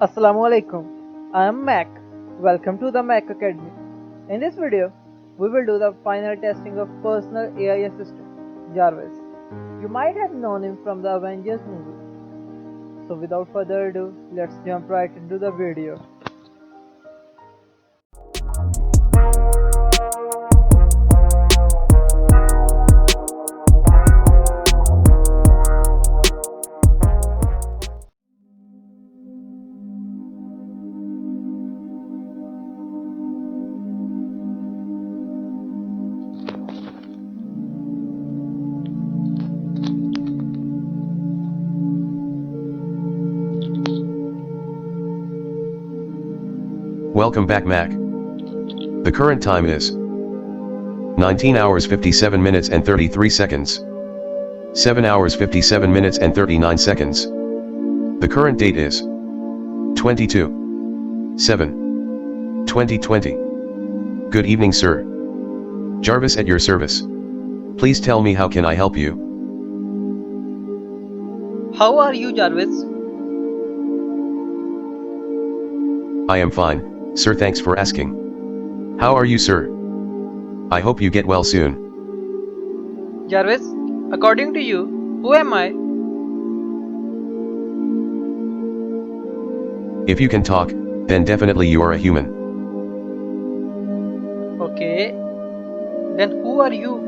Assalamu alaikum. I am Mac. Welcome to the Mac Academy. In this video, we will do the final testing of personal AI assistant, Jarvis. You might have known him from the Avengers movie. So without further ado, let's jump right into the video. Welcome back, Mac. The current time is 19 hours 57 minutes and 33 seconds. 7 hours 57 minutes and 39 seconds. The current date is 22/7/2020. Good evening, sir. Jarvis at your service. Please tell me, how can I help you? How are you, Jarvis? I am fine, sir, thanks for asking. How are you, sir? I hope you get well soon. Jarvis, according to you, who am I? If you can talk, then definitely you are a human. Okay. Then who are you?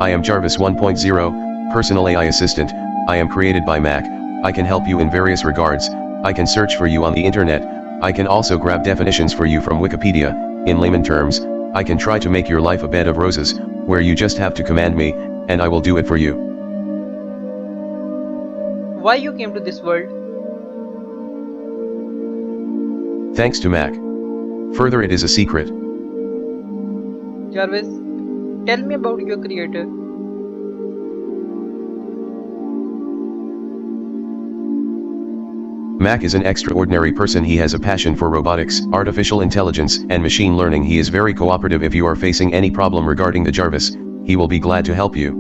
I am Jarvis 1.0, personal AI assistant. I am created by Mac. I can help you in various regards. I can search for you on the internet. I can also grab definitions for you from Wikipedia. In layman terms, I can try to make your life a bed of roses, where you just have to command me, and I will do it for you. Why you came to this world? Thanks to Mac. Further, it is a secret. Jarvis, tell me about your creator. Mac is an extraordinary person. He has a passion for robotics, artificial intelligence, and machine learning. He is very cooperative. If you are facing any problem regarding the Jarvis, he will be glad to help you.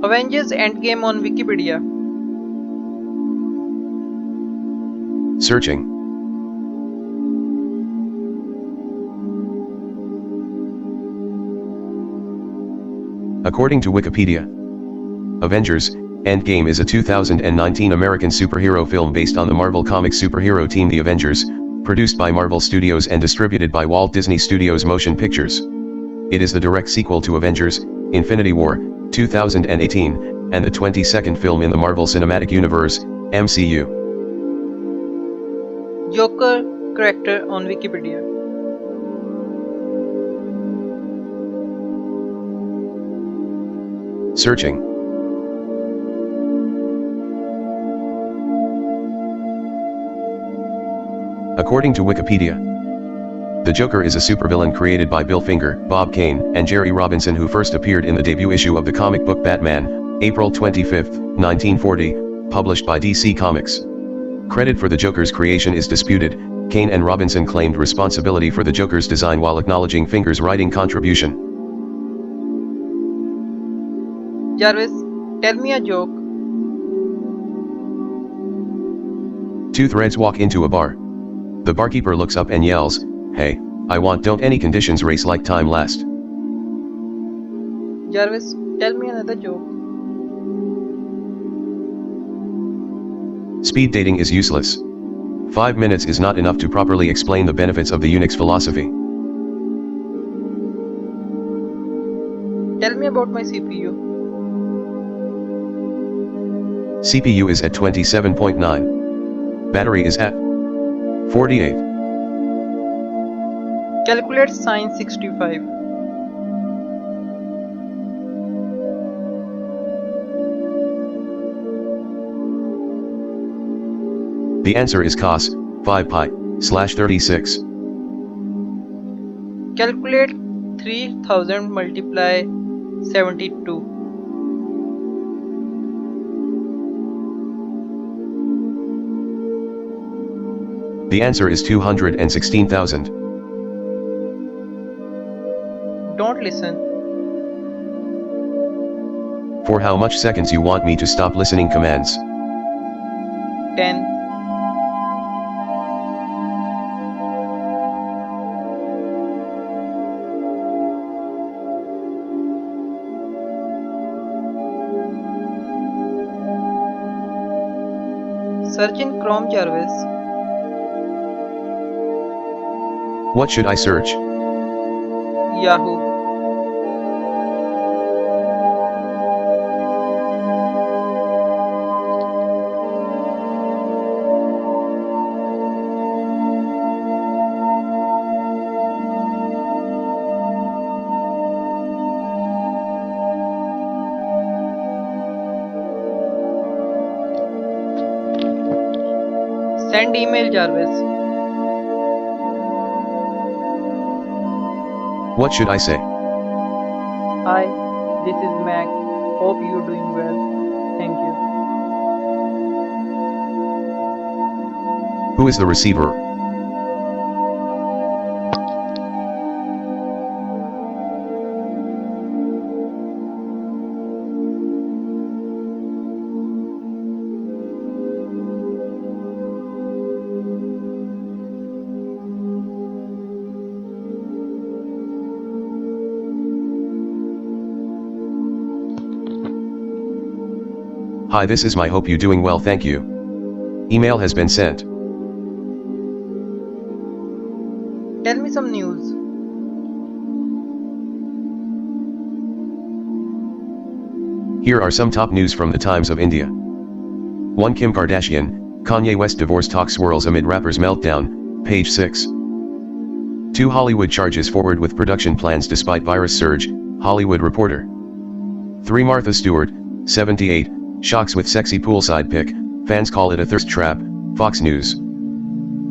Avengers Endgame on Wikipedia. Searching. According to Wikipedia, Avengers Endgame is a 2019 American superhero film based on the Marvel Comics superhero team The Avengers, produced by Marvel Studios and distributed by Walt Disney Studios Motion Pictures. It is the direct sequel to Avengers Infinity War 2018, and the 22nd film in the Marvel Cinematic Universe, MCU. Joker character on Wikipedia. Searching. According to Wikipedia, the Joker is a supervillain created by Bill Finger, Bob Kane, and Jerry Robinson, who first appeared in the debut issue of the comic book Batman, April 25, 1940, published by DC Comics. Credit for the Joker's creation is disputed. Kane and Robinson claimed responsibility for the Joker's design while acknowledging Finger's writing contribution. Jarvis, tell me a joke. Two threads walk into a bar. The barkeeper looks up and yells, "Hey, I want don't any conditions race like time last." Jarvis, tell me another joke. Speed dating is useless. 5 minutes is not enough to properly explain the benefits of the Unix philosophy. Tell me about my CPU. CPU is at 27.9. Battery is at 48. Calculate sin 65. The answer is cos 5 pi slash 36. Calculate 3000 multiply 72. The answer is 216,000. Don't listen. For how much seconds you want me to stop listening commands? 10. Search in Chrome, Jarvis. What should I search? Yahoo. Send email, Jarvis. What should I say? Hi, this is Mac. Hope you're doing well. Thank you. Who is the receiver? Hi, this is my hope you doing well, thank you. Email has been sent. Tell me some news. Here are some top news from the Times of India. 1. Kim Kardashian, Kanye West divorce talk swirls amid rapper's meltdown, page 6. 2. Hollywood charges forward with production plans despite virus surge, Hollywood Reporter. 3. Martha Stewart, 78, shocks with sexy poolside pic, fans call it a thirst trap, Fox News.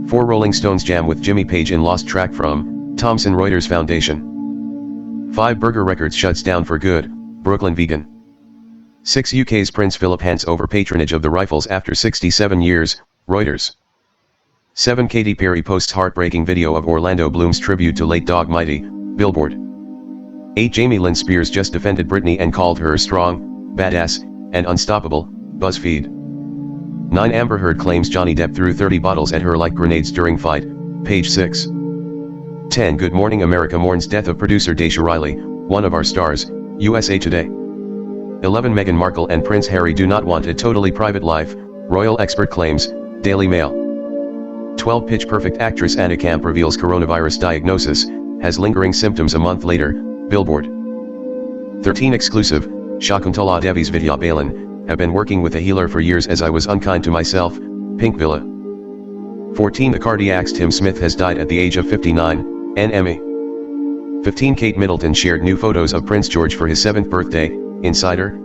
4. Rolling Stones jam with Jimmy Page in lost track from Thomson Reuters Foundation. 5. Burger Records shuts down for good, Brooklyn vegan. 6. UK's Prince Philip hands over patronage of the Rifles after 67 years, Reuters. 7. Katy Perry posts heartbreaking video of Orlando Bloom's tribute to late Dog Mighty, Billboard. 8. Jamie Lynn Spears just defended Britney and called her strong, badass, and unstoppable, BuzzFeed. 9. Amber Heard claims Johnny Depp threw 30 bottles at her like grenades during fight, page 6. 10. Good Morning America mourns death of producer Daisha Riley, one of our stars, USA Today. 11. Meghan Markle and Prince Harry do not want a totally private life, royal expert claims, Daily Mail. 12. Pitch Perfect actress Anna Camp reveals coronavirus diagnosis, has lingering symptoms a month later, Billboard. 13. Exclusive, Shakuntala Devi's Vidya Balan, have been working with a healer for years as I was unkind to myself, Pink Villa. 14. The cardiacs Tim Smith has died at the age of 59, NME. 15. Kate Middleton shared new photos of Prince George for his 7th birthday, Insider.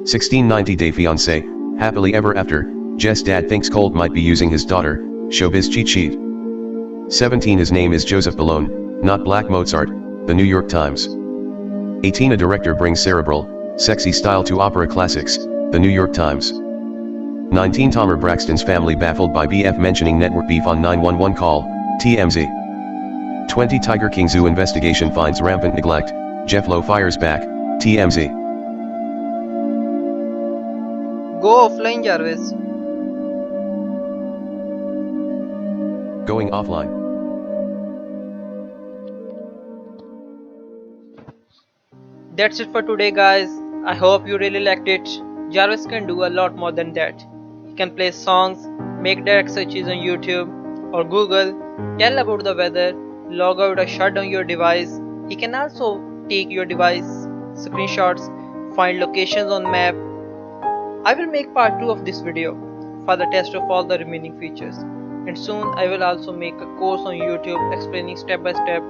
16. 90 Day Fiancé, happily ever after, Jess' dad thinks Colt might be using his daughter, showbiz cheat sheet. 17. His name is Joseph Balone, not Black Mozart, The New York Times. 18. A director brings cerebral, sexy style to opera classics, The New York Times. 19. Tomer Braxton's family baffled by BF mentioning network beef on 911 call, TMZ. 20. Tiger King Zoo investigation finds rampant neglect, Jeff Lowe fires back, TMZ. Go offline, Jarvis. Going offline. That's it for today, guys. I hope you really liked it. Jarvis can do a lot more than that. He can play songs, make direct searches on YouTube or Google, tell about the weather, log out or shut down your device. He can also take your device screenshots, find locations on map. I will make part 2 of this video for the test of all the remaining features. And soon I will also make a course on YouTube explaining step by step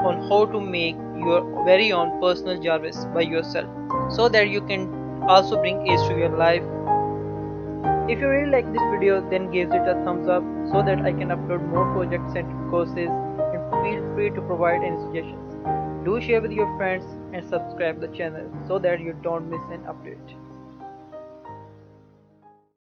on how to make your very own personal Jarvis by yourself, so that you can also bring ease to your life. If you really like this video, then give it a thumbs up so that I can upload more projects and courses, and feel free to provide any suggestions. Do share with your friends and subscribe the channel so that you don't miss an update.